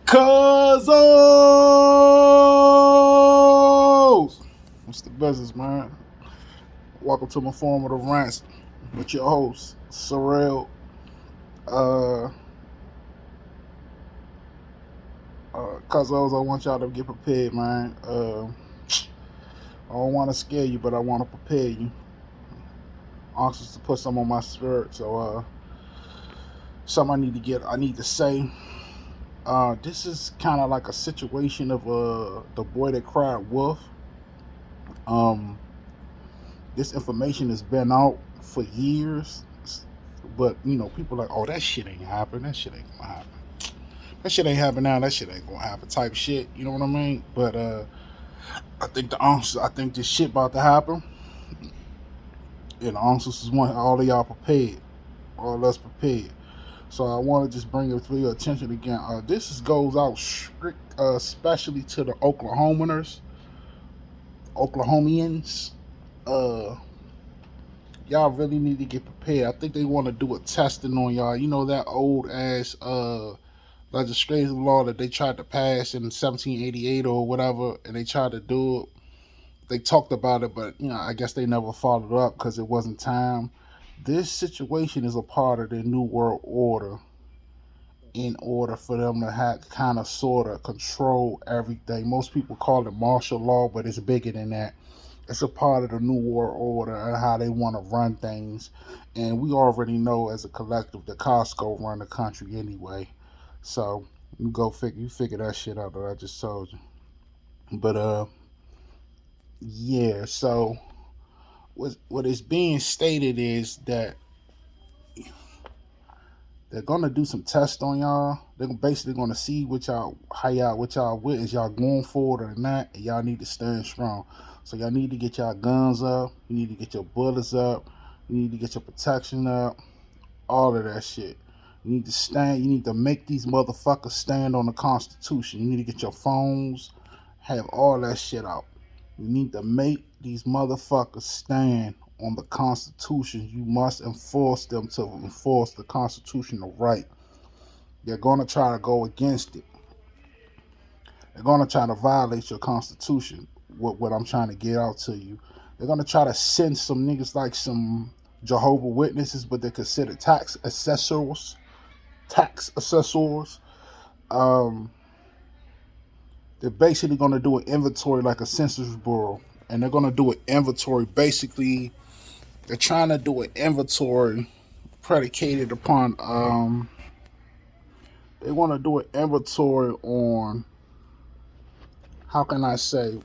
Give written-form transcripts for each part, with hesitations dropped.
Cuzzo! What's the business, man? Welcome to my formative rants with your host, Sorrel. Uh, Cuzzos, I want y'all to get prepared, man. I don't want to scare you, but I want to prepare you. Anxious to put some on my spirit, so something I need to say. This is kind of like a situation of the boy that cried wolf. Um, this information has been out for years, but people are like, oh, that shit ain't happen. That shit ain't gonna happen. That shit ain't happen now. That shit ain't gonna happen. Type shit. You know what I mean? But I think I think this shit about to happen. And the answers is one. All of y'all prepared. All of us prepared. So I want to just bring it to your attention again. Goes out especially to the Oklahomians. Uh, y'all really need to get prepared. I think they want to do a testing on y'all. You know that old ass legislative law that they tried to pass in 1788 or whatever, and they tried to do it. They talked about it, but I guess they never followed up because it wasn't time. This situation is a part of the new world order in order for them to have kind of sort of control everything. Most people call it martial law, but it's bigger than that. It's a part of the new world order and how they want to run things. And we already know as a collective that Costco run the country anyway. So you figure that shit out that I just told you. But yeah, so what is being stated is that they're gonna do some tests on y'all. They're basically gonna see what y'all with. Is y'all going forward or not? And y'all need to stand strong. So y'all need to get y'all guns up. You need to get your bullets up. You need to get your protection up. All of that shit. You need to stand. You need to make these motherfuckers stand on the Constitution. You need to get your phones. Have all that shit out. You need to make these motherfuckers stand on the Constitution. You must enforce them to enforce the constitutional right. They're going to try to go against it. They're going to try to violate your Constitution. What I'm trying to get out to you. They're going to try to send some niggas like some Jehovah Witnesses, but they're considered tax assessors. Tax assessors. Um, they're basically going to do an inventory like a census bureau. And they're going to do an inventory basically. They're trying to do an inventory predicated upon they want to do an inventory on, how can I say,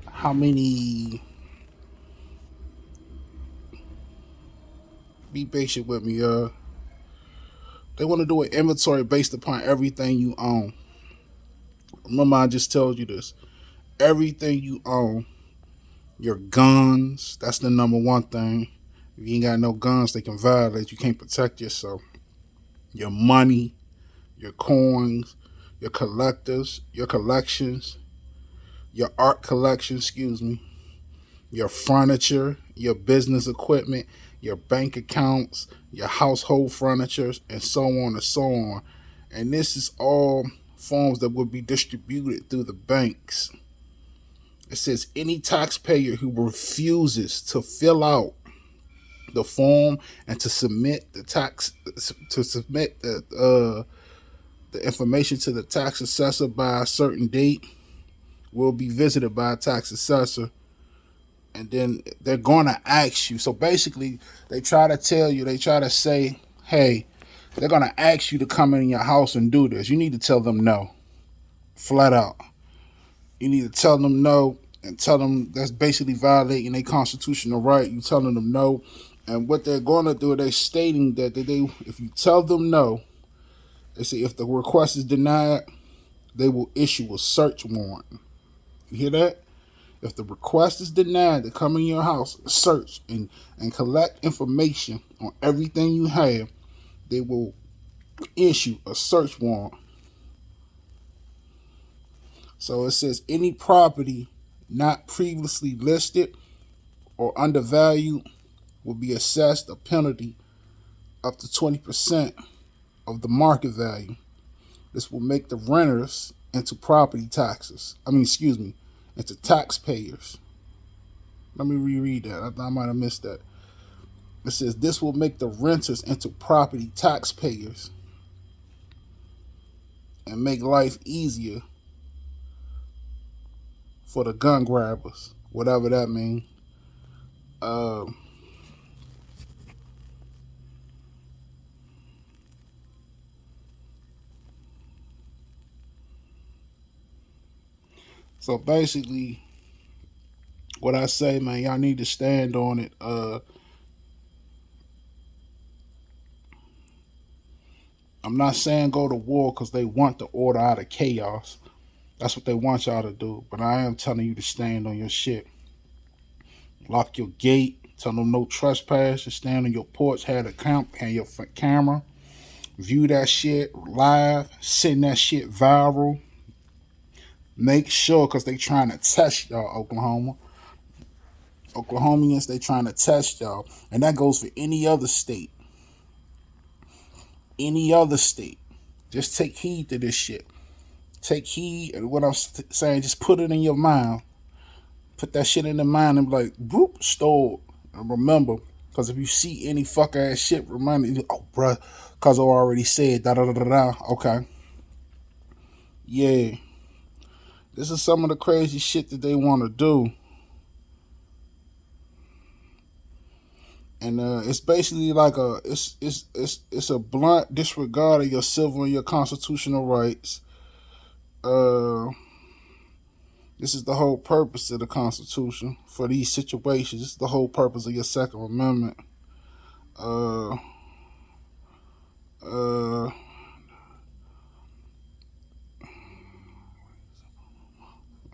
how many, be patient with me, they want to do an inventory based upon everything you own. Remember, I just told you this. Everything you own, your guns, that's the number one thing. If you ain't got no guns, they can violate. You can't protect yourself. Your money, your coins, your collections, your art collection, excuse me, your furniture, your business equipment, your bank accounts, your household furniture, and so on and so on. And this is all forms that will be distributed through the banks. It says any taxpayer who refuses to fill out the form and to submit the information to the tax assessor by a certain date will be visited by a tax assessor, and then they're going to ask you. So basically, they try to tell you, they try to say, hey, they're going to ask you to come in your house and do this. You need to tell them no, flat out. You need to tell them no and tell them that's basically violating their constitutional right. You telling them no. And what they're going to do, they're stating that if you tell them no, they say if the request is denied, they will issue a search warrant. You hear that? If the request is denied to come in your house, search and collect information on everything you have, they will issue a search warrant. So it says any property not previously listed or undervalued will be assessed a penalty up to 20% of the market value. This will make the renters into property taxes. Excuse me, into taxpayers. Let me reread that. I might have missed that. It says this will make the renters into property taxpayers and make life easier for the gun grabbers, whatever that means. So basically, what I say, man, y'all need to stand on it. I'm not saying go to war because they want the order out of chaos. That's what they want y'all to do. But I am telling you to stand on your shit. Lock your gate. Tell them no trespass. Just stand on your porch. Have your camera. View that shit live. Send that shit viral. Make sure, because they trying to test y'all, Oklahoma. Oklahomians, they trying to test y'all. And that goes for any other state. Any other state. Just take heed to this shit. Take heed. And what I'm saying, just put it in your mind. Put that shit in the mind and be like, boop, store. And remember, because if you see any fuck ass shit, remind me, oh, bruh, because I already said da da da da da. Okay. Yeah. This is some of the crazy shit that they want to do. And it's basically like it's a blunt disregard of your civil and your constitutional rights. This is the whole purpose of the Constitution for these situations. This is the whole purpose of your Second Amendment.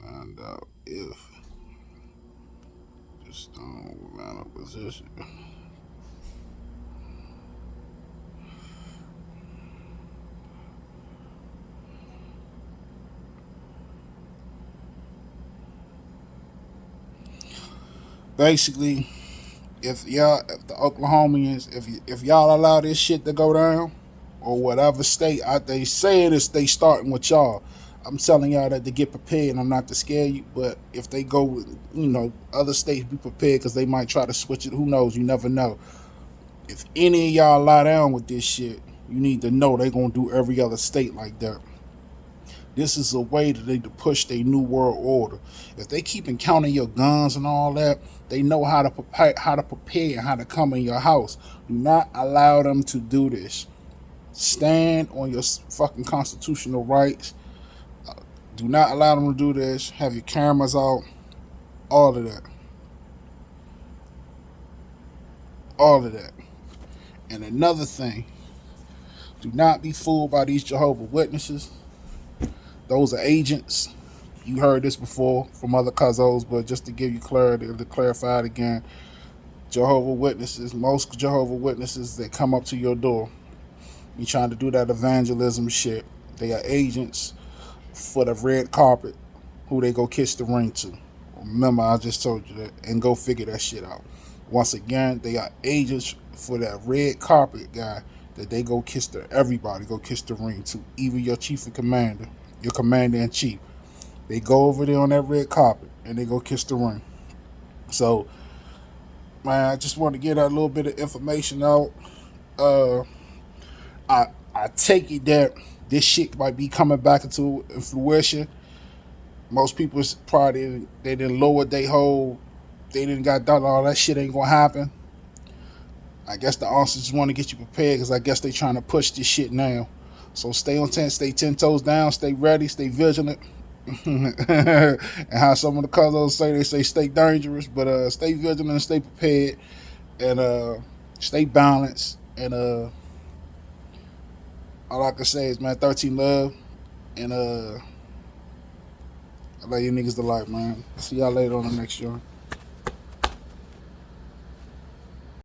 Find out if just don't line of position. Basically, if the Oklahomians, if y'all allow this shit to go down, or whatever state they say it is, they starting with y'all. I'm telling y'all that to get prepared, and I'm not to scare you. But if they go with, other states, be prepared because they might try to switch it. Who knows? You never know. If any of y'all lie down with this shit, you need to know they gonna do every other state like that. This is a way that they to push their new world order. If they keep counting your guns and all that, they know how to prepare and how to come in your house. Do not allow them to do this. Stand on your fucking constitutional rights. Do not allow them to do this. Have your cameras out. All of that. All of that. And another thing, do not be fooled by these Jehovah's Witnesses. Those are agents. You heard this before from other cuzzos, but just to give you clarity, to clarify it again, Jehovah's Witnesses, most Jehovah's Witnesses that come up to your door, you trying to do that evangelism shit, they are agents for the red carpet who they go kiss the ring to. Remember, I just told you that, and go figure that shit out. Once again, they are agents for that red carpet guy that they go kiss everybody go kiss the ring to, even your chief and commander, your commander in chief. They go over there on that red carpet and they go kiss the ring. So, man, I just want to get that little bit of information out. I take it that this shit might be coming back into fruition. Most people probably they didn't lower their whole. They didn't got done. All that shit ain't gonna happen. I guess the officers just want to get you prepared because I guess they trying to push this shit now. So stay on 10, stay 10 toes down, stay ready, stay vigilant. And how some of the cousins say, they say stay dangerous, but stay vigilant and stay prepared, and stay balanced. And all I can say is, man, 13 love, and I love you niggas to life, man. See y'all later on the next show.